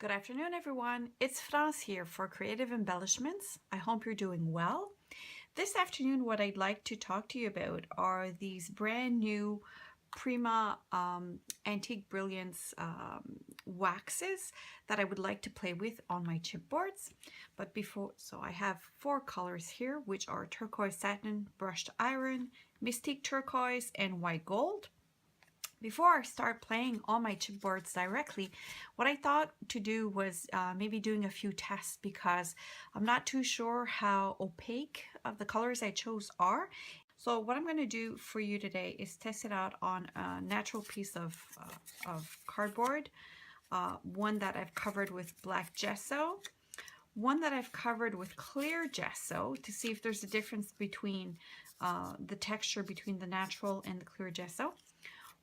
Good afternoon, everyone. It's France here for Creative Embellishments. I hope you're doing well. This afternoon, what I'd like to talk to you about are these brand new Prima Antique Brilliance waxes that I would like to play with on my chipboards. But so I have 4 colors here, which are turquoise satin, brushed iron, mystique turquoise, and white gold. Before I start playing on my chipboards directly, what I thought to do was maybe doing a few tests because I'm not too sure how opaque the colors I chose are. So what I'm going to do for you today is test it out on a natural piece of cardboard, one that I've covered with black gesso, one that I've covered with clear gesso to see if there's a difference between the texture between the natural and the clear gesso.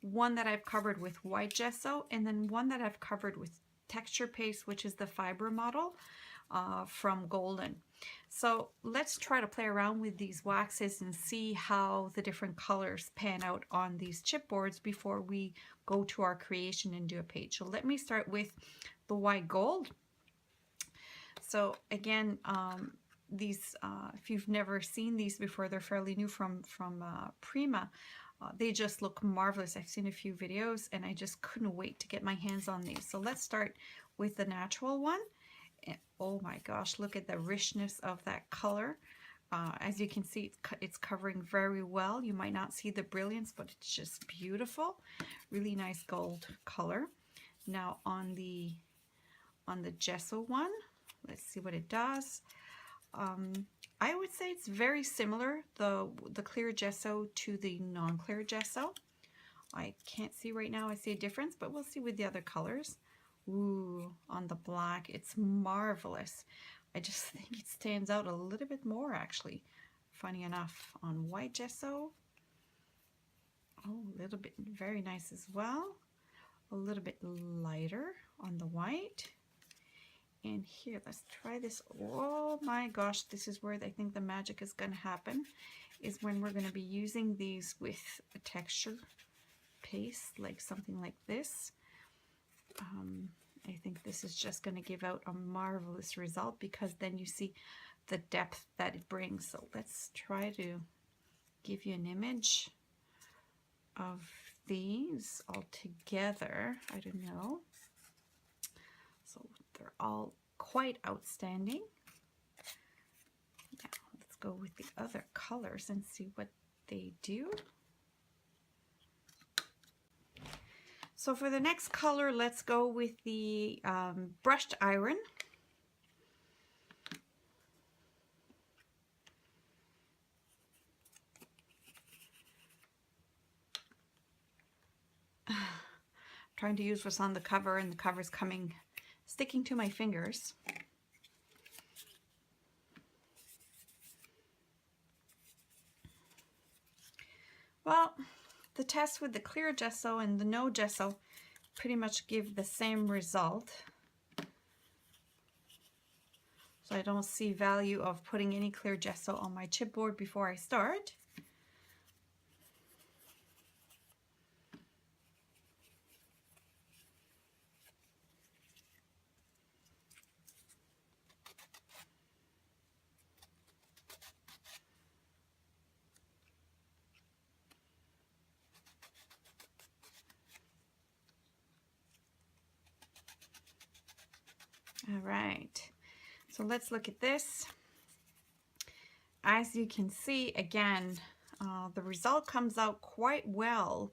One that I've covered with white gesso, and then one that I've covered with texture paste, which is the fiber model from Golden. So let's try to play around with these waxes and see how the different colors pan out on these chipboards before we go to our creation and do a page. So let me start with the white gold. So again, these if you've never seen these before, they're fairly new from Prima. They just look marvelous. I've seen a few videos and I just couldn't wait to get my hands on these. So let's start with the natural one. And oh my gosh, look at the richness of that color. As you can see, it's covering very well. You might not see the brilliance, but it's just beautiful. Really nice gold color. Now on the gesso one, let's see what it does. I would say it's very similar, the clear gesso to the non-clear gesso. I can't see right now, I see a difference, but we'll see with the other colors. Ooh, on the black, it's marvelous. I just think it stands out a little bit more actually. Funny enough, on white gesso, oh, a little bit, very nice as well. A little bit lighter on the white. And here, let's try this. Oh my gosh, this is where I think the magic is going to happen, is when we're going to be using these with a texture paste, like something like this. I think this is just going to give out a marvelous result because then you see the depth that it brings. So let's try to give you an image of these all together. I don't know. So they're all quite outstanding. Now let's go with the other colors and see what they do. So for the next color, let's go with the brushed iron. I'm trying to use what's on the cover, and the cover's sticking to my fingers. Well, the test with the clear gesso and the no gesso pretty much give the same result. So I don't see value of putting any clear gesso on my chipboard before I start. All right, so let's look at this. As you can see, again, the result comes out quite well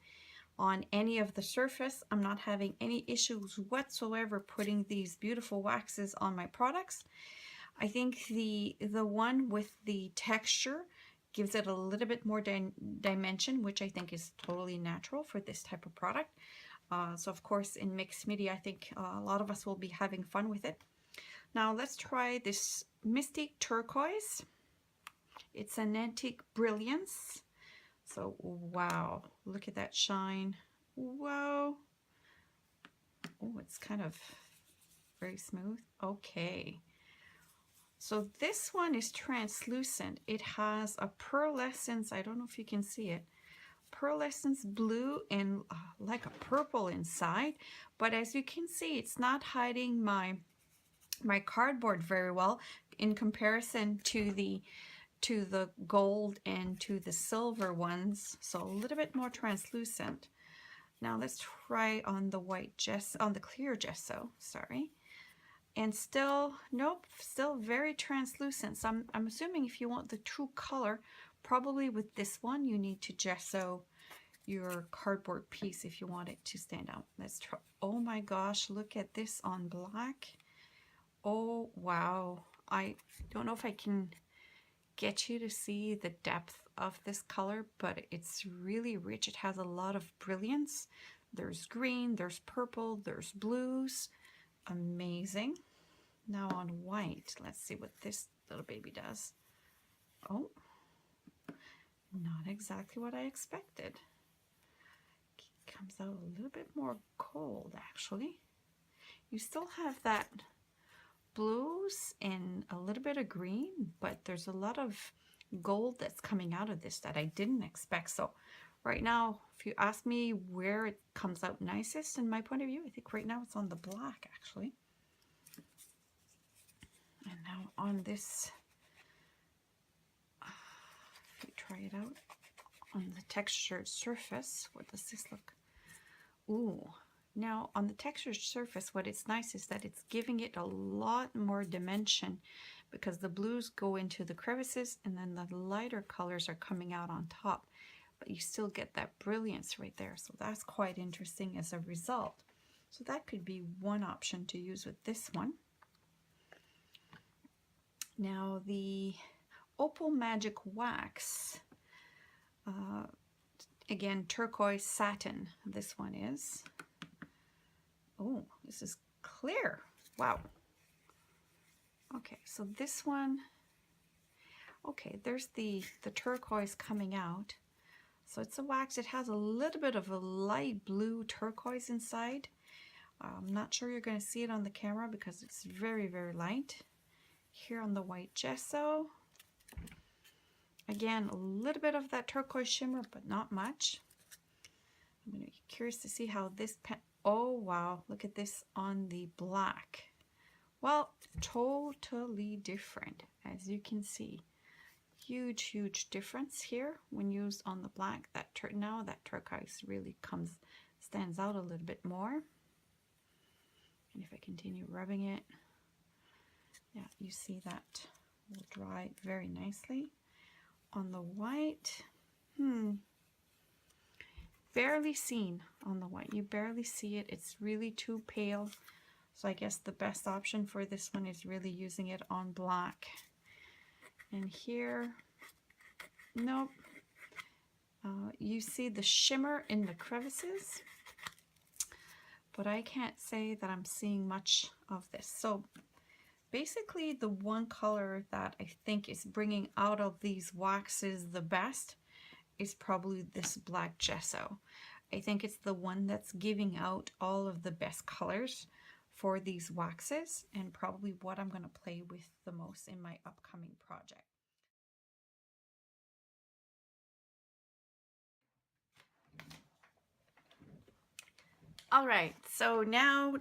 on any of the surface. I'm not having any issues whatsoever putting these beautiful waxes on my products. I think the one with the texture gives it a little bit more dimension, which I think is totally natural for this type of product. So of course in mixed media, I think a lot of us will be having fun with it. Now let's try this mystique turquoise. It's an antique brilliance. So wow, look at that shine. Whoa. Oh, it's kind of very smooth. Okay. So this one is translucent. It has a pearlescence, I don't know if you can see it, pearlescent blue and like a purple inside, but as you can see, it's not hiding my cardboard very well in comparison to the gold and to the silver ones, so a little bit more translucent. Now let's try on the white gesso, on the clear gesso, sorry. And still, nope, still very translucent. So I'm assuming if you want the true color, probably with this one, you need to gesso your cardboard piece if you want it to stand out. Let's try. Oh my gosh, look at this on black. Oh, wow. I don't know if I can get you to see the depth of this color, but it's really rich. It has a lot of brilliance. There's green, there's purple, there's blues. Amazing. Now on white, let's see what this little baby does. Oh, not exactly what I expected. It comes out a little bit more gold, actually. You still have that blues and a little bit of green, but there's a lot of gold that's coming out of this that I didn't expect. So right now, if you ask me where it comes out nicest in my point of view, I think right now it's on the black, actually. And now on this, if you try it out on the textured surface, what does this look? Ooh, now on the textured surface, what it's nice is that it's giving it a lot more dimension because the blues go into the crevices and then the lighter colors are coming out on top, but you still get that brilliance right there. So that's quite interesting as a result. So that could be one option to use with this one. Now the Opal Magic Wax, again, turquoise satin, this one is. Oh, this is clear. Wow. Okay, so this one, okay, there's the turquoise coming out. So it's a wax. It has a little bit of a light blue turquoise inside. I'm not sure you're going to see it on the camera because it's very, very light. Here on the white gesso, again, a little bit of that turquoise shimmer, but not much. I'm going to be curious to see how this pen, oh wow, look at this on the black. Well, totally different, as you can see. Huge, huge difference here when used on the black. Now that turquoise really stands out a little bit more. And if I continue rubbing it, yeah, you see that will dry very nicely. On the white, barely seen on the white. You barely see it. It's really too pale. So I guess the best option for this one is really using it on black. And here, nope. You see the shimmer in the crevices, but I can't say that I'm seeing much of this. So basically the one color that I think is bringing out of these waxes the best is probably this black gesso. I think it's the one that's giving out all of the best colors for these waxes and probably what I'm going to play with the most in my upcoming project. All right, so now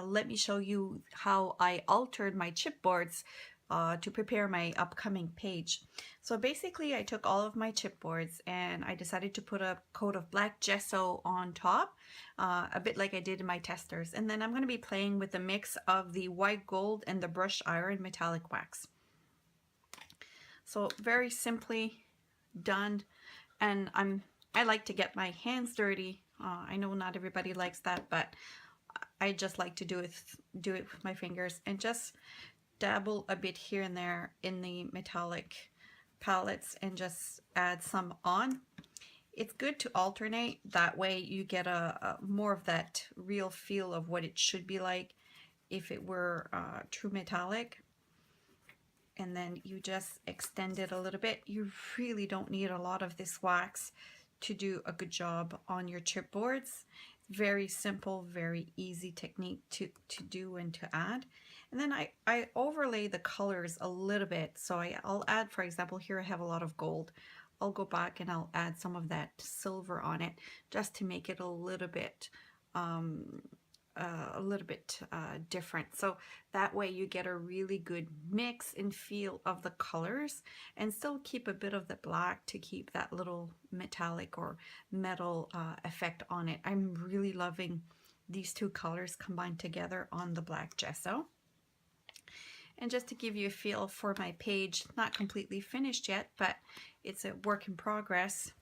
let me show you how I altered my chipboards to prepare my upcoming page. So basically I took all of my chipboards and I decided to put a coat of black gesso on top, a bit like I did in my testers. And then I'm going to be playing with a mix of the white gold and the brushed iron metallic wax. So very simply done, and I like to get my hands dirty. I know not everybody likes that, but I just like to do it with my fingers and just dabble a bit here and there in the metallic palettes and just add some on. It's good to alternate, that way you get a more of that real feel of what it should be like if it were true metallic. And then you just extend it a little bit. You really don't need a lot of this wax to do a good job on your chipboards. Very simple, very easy technique to do and to add. And then I overlay the colors a little bit. So I'll add, for example, here I have a lot of gold. I'll go back and I'll add some of that silver on it just to make it a little bit different. So that way you get a really good mix and feel of the colors and still keep a bit of the black to keep that little metallic or metal effect on it. I'm really loving these two colors combined together on the black gesso. And just to give you a feel for my page, not completely finished yet, but it's a work in progress.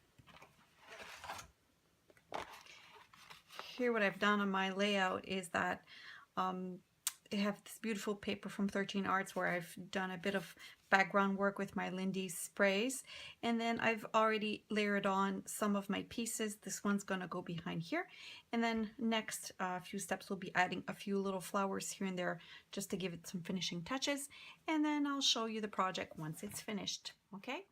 Here what I've done on my layout is that I have this beautiful paper from 13 Arts where I've done a bit of background work with my Lindy sprays, and then I've already layered on some of my pieces. This one's going to go behind here, and then next few steps will be adding a few little flowers here and there just to give it some finishing touches, and then I'll show you the project once it's finished. Okay,